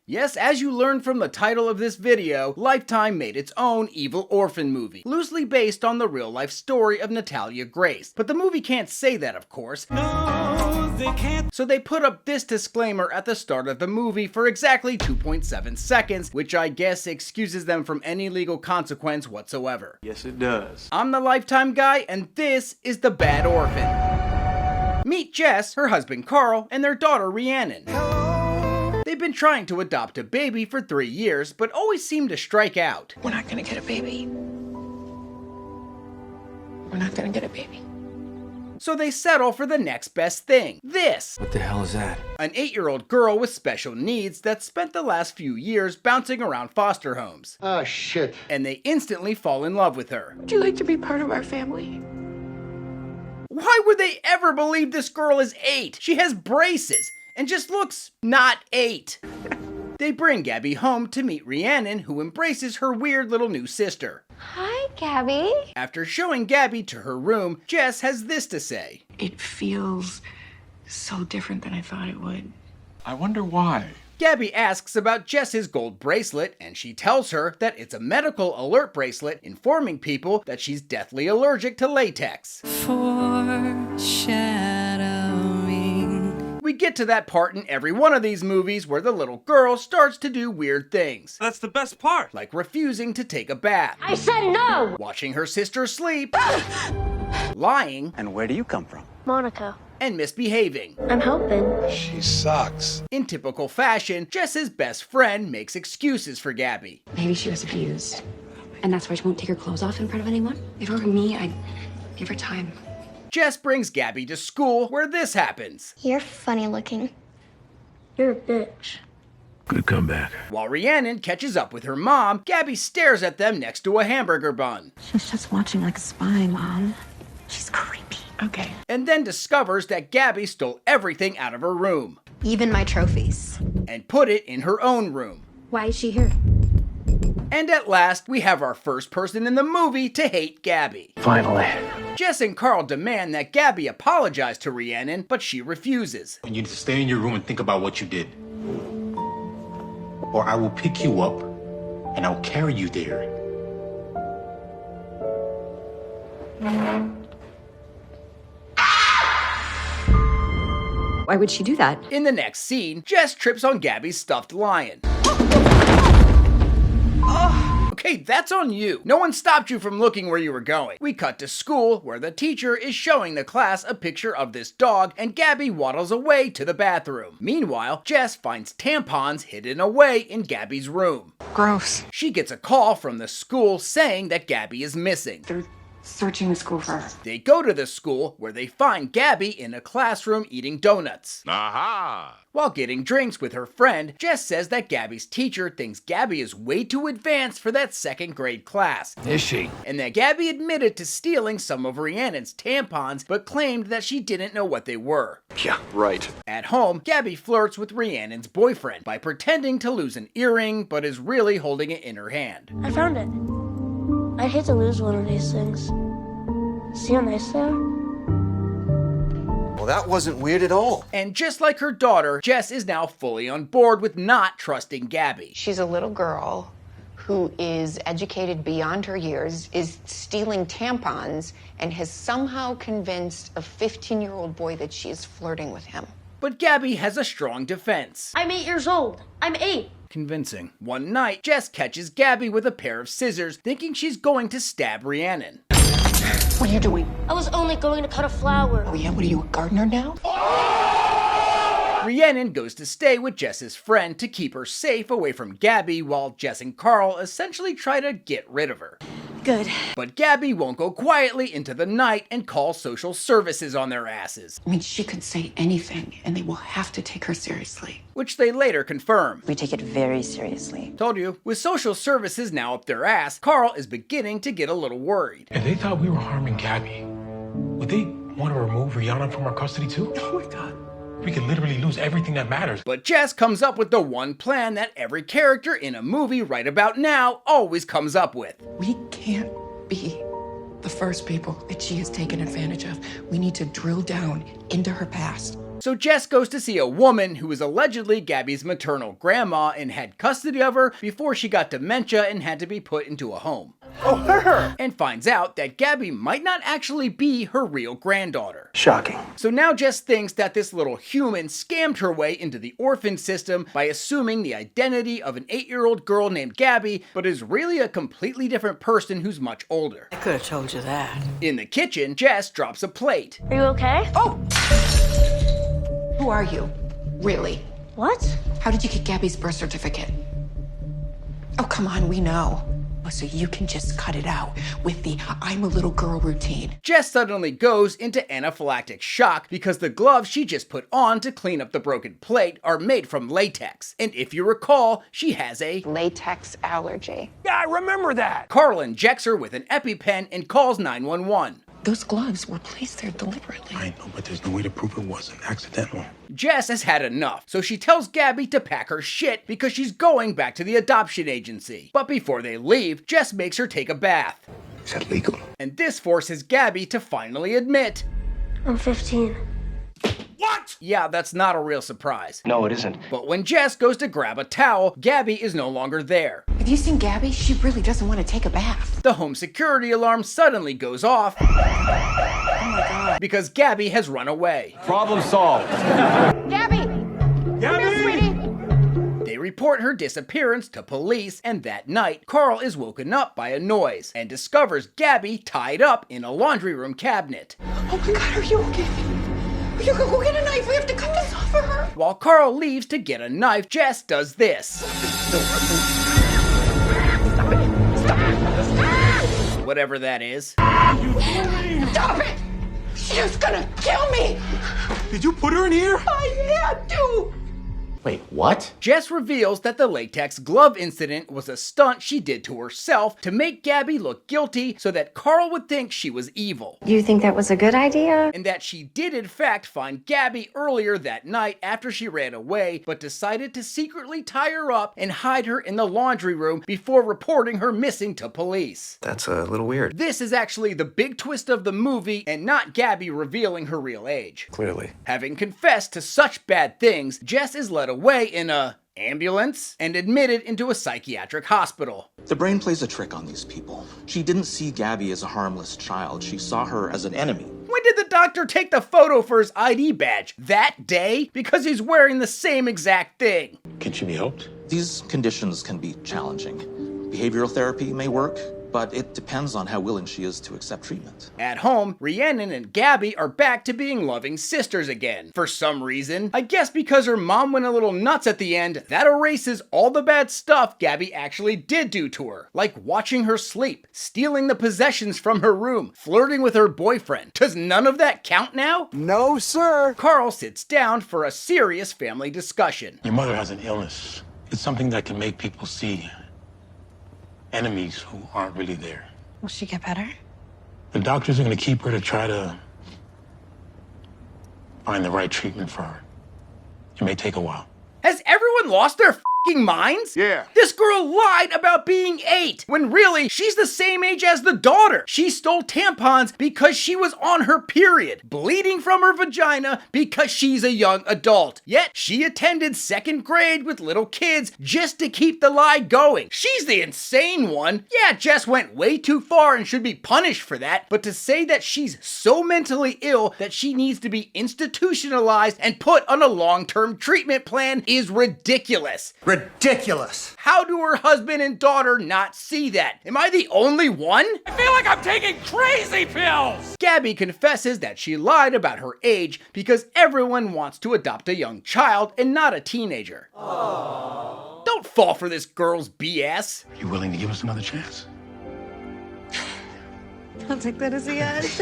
Yes, as you learned from the title of this video, Lifetime made its own Evil Orphan movie, loosely based on the real-life story of Natalia Grace. But the movie can't say that, of course. No, they can't. So they put up this disclaimer at the start of the movie for exactly 2.7 seconds, which I guess excuses them from any legal consequence whatsoever. Yes, it does. I'm the Lifetime guy, and this is the Bad Orphan. Meet Jess, her husband Karl, and their daughter Rhiannon. They've been trying to adopt a baby for 3 years, but always seem to strike out. We're not gonna get a baby. We're not gonna get a baby. So they settle for the next best thing. This! What the hell is that? An 8-year-old girl with special needs that spent the last few years bouncing around foster homes. Oh, shit. And they instantly fall in love with her. Would you like to be part of our family? Why would they ever believe this girl is 8? She has braces and just looks not 8. They bring Gabby home to meet Rhiannon, who embraces her weird little new sister. Hi, Gabby. After showing Gabby to her room, Jess has this to say. It feels so different than I thought it would. I wonder why. Gabby asks about Jess's gold bracelet, and she tells her that it's a medical alert bracelet informing people that she's deathly allergic to latex. We get to that part in every one of these movies where the little girl starts to do weird things. That's the best part. Like refusing to take a bath. I said no! Watching her sister sleep. Lying. And where do you come from? Monaco. And misbehaving. I'm helping. She sucks. In typical fashion, Jess's best friend makes excuses for Gabby. Maybe she was abused, and that's why she won't take her clothes off in front of anyone. If it were me, I'd give her time. Jess brings Gabby to school where this happens. You're funny looking. You're a bitch. Good comeback. While Rhiannon catches up with her mom, Gabby stares at them next to a hamburger bun. She's just watching like a spy, Mom. She's creepy. Okay. And then discovers that Gabby stole everything out of her room. Even my trophies. And put it in her own room. Why is she here? And at last, we have our first person in the movie to hate Gabby. Finally. Jess and Karl demand that Gabby apologize to Rhiannon, but she refuses. You need to stay in your room and think about what you did. Or I will pick you up and I'll carry you there. Why would she do that? In the next scene, Jess trips on Gabby's stuffed lion. Okay, that's on you. No one stopped you from looking where you were going. We cut to school, where the teacher is showing the class a picture of this dog, and Gabby waddles away to the bathroom. Meanwhile, Jess finds tampons hidden away in Gabby's room. Gross. She gets a call from the school saying that Gabby is missing. They're searching the school for her. They go to the school, where they find Gabby in a classroom eating donuts. Aha! While getting drinks with her friend, Jess says that Gabby's teacher thinks Gabby is way too advanced for that 2nd grade class. Is she? And that Gabby admitted to stealing some of Rhiannon's tampons, but claimed that she didn't know what they were. Yeah, right. At home, Gabby flirts with Rhiannon's boyfriend by pretending to lose an earring, but is really holding it in her hand. I found it. I'd hate to lose one of these things. See how nice they are? Well, that wasn't weird at all. And just like her daughter, Jess is now fully on board with not trusting Gabby. She's a little girl who is educated beyond her years, is stealing tampons, and has somehow convinced a 15-year-old boy that she is flirting with him. But Gabby has a strong defense. I'm 8 years old. I'm 8. Convincing. One night, Jess catches Gabby with a pair of scissors, thinking she's going to stab Rhiannon. What are you doing? I was only going to cut a flower. Oh yeah, what are you, a gardener now? Rhiannon goes to stay with Jess's friend to keep her safe away from Gabby, while Jess and Karl essentially try to get rid of her. Good. But Gabby won't go quietly into the night and call social services on their asses. I mean, she could say anything, and they will have to take her seriously. Which they later confirm. We take it very seriously. Told you. With social services now up their ass, Karl is beginning to get a little worried. If they thought we were harming Gabby, would they want to remove Rhiannon from our custody too? Oh my God. We could literally lose everything that matters. But Jess comes up with the one plan that every character in a movie right about now always comes up with. We can't be the first people that she has taken advantage of. We need to drill down into her past. So Jess goes to see a woman who was allegedly Gabby's maternal grandma and had custody of her before she got dementia and had to be put into a home. Oh, her! And finds out that Gabby might not actually be her real granddaughter. Shocking. So now Jess thinks that this little human scammed her way into the orphan system by assuming the identity of an 8-year-old girl named Gabby, but is really a completely different person who's much older. I could have told you that. In the kitchen, Jess drops a plate. Are you okay? Oh! Who are you? Really? What? How did you get Gabby's birth certificate? Oh, come on, we know. So you can just cut it out with the I'm a little girl routine. Jess suddenly goes into anaphylactic shock because the gloves she just put on to clean up the broken plate are made from latex. And if you recall, she has a Latex allergy. Yeah, I remember that. Karl injects her with an EpiPen and calls 911. Those gloves were placed there deliberately. I know, but there's no way to prove it wasn't accidental. Jess has had enough, so she tells Gabby to pack her shit because she's going back to the adoption agency. But before they leave, Jess makes her take a bath. Is that legal? And this forces Gabby to finally admit, I'm 15. What? yeah, that's not a real surprise. No, it isn't. But when Jess goes to grab a towel, Gabby is no longer there. Have you seen Gabby? She really doesn't want to take a bath. The home security alarm suddenly goes off because Gabby has run away. Problem solved. Gabby! Come here, sweetie! They report her disappearance to police, and that night, Karl is woken up by a noise and discovers Gabby tied up in a laundry room cabinet. Oh my God, are you okay? You can go get a knife. We have to cut this off for her. While Karl leaves to get a knife, Jess does this. Whatever that is. Stop it! She's gonna kill me! Did you put her in here? I had to! Wait, what? Jess reveals that the latex glove incident was a stunt she did to herself to make Gabby look guilty so that Karl would think she was evil. You think that was a good idea? And that she did in fact find Gabby earlier that night after she ran away, but decided to secretly tie her up and hide her in the laundry room before reporting her missing to police. That's a little weird. This is actually the big twist of the movie and not Gabby revealing her real age. Clearly. Having confessed to such bad things, Jess is led away in a ambulance and admitted into a psychiatric hospital. The brain plays a trick on these people. She didn't see Gabby as a harmless child. She saw her as an enemy. When did the doctor take the photo for his ID badge? That day? Because he's wearing the same exact thing. Can she be helped? These conditions can be challenging. Behavioral therapy may work, but it depends on how willing she is to accept treatment. At home, Rhiannon and Gabby are back to being loving sisters again. For some reason, I guess because her mom went a little nuts at the end, that erases all the bad stuff Gabby actually did do to her. Like watching her sleep, stealing the possessions from her room, flirting with her boyfriend. Does none of that count now? No, sir. Karl sits down for a serious family discussion. Your mother has an illness. It's something that can make people see enemies who aren't really there. Will she get better? The doctors are going to keep her to try to find the right treatment for her. It may take a while. Has everyone lost their f***ing minds? Yeah. This girl lied about being 8, when really, she's the same age as the daughter. She stole tampons because she was on her period, bleeding from her vagina because she's a young adult. Yet, she attended 2nd grade with little kids just to keep the lie going. She's the insane one. Yeah, Jess went way too far and should be punished for that, but to say that she's so mentally ill that she needs to be institutionalized and put on a long-term treatment plan is ridiculous. Ridiculous. How do her husband and daughter not see that? Am I the only one? I feel like I'm taking crazy pills. Gabby confesses that she lied about her age because everyone wants to adopt a young child and not a teenager. Aww. Don't fall for this girl's BS. Are you willing to give us another chance? I'll take that as a yes.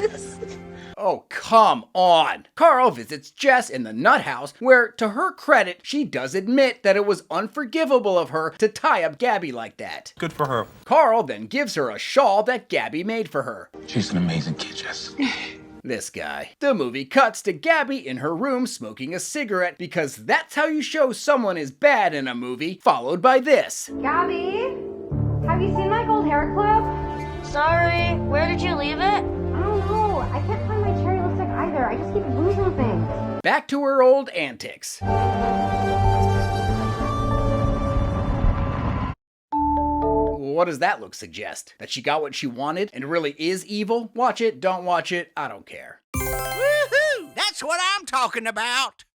Oh, come on. Karl visits Jess in the nut house where, to her credit, she does admit that it was unforgivable of her to tie up Gabby like that. Good for her. Karl then gives her a shawl that Gabby made for her. She's an amazing kid, Jess. This guy. The movie cuts to Gabby in her room smoking a cigarette because that's how you show someone is bad in a movie, followed by this. Gabby, have you seen my gold hair clip? Sorry, where did you leave it? I don't know. I can't find my cherry lipstick either. I just keep losing things. back to her old antics. What does that look suggest? That she got what she wanted and really is evil? Watch it, don't watch it, I don't care. Woohoo! That's what I'm talking about!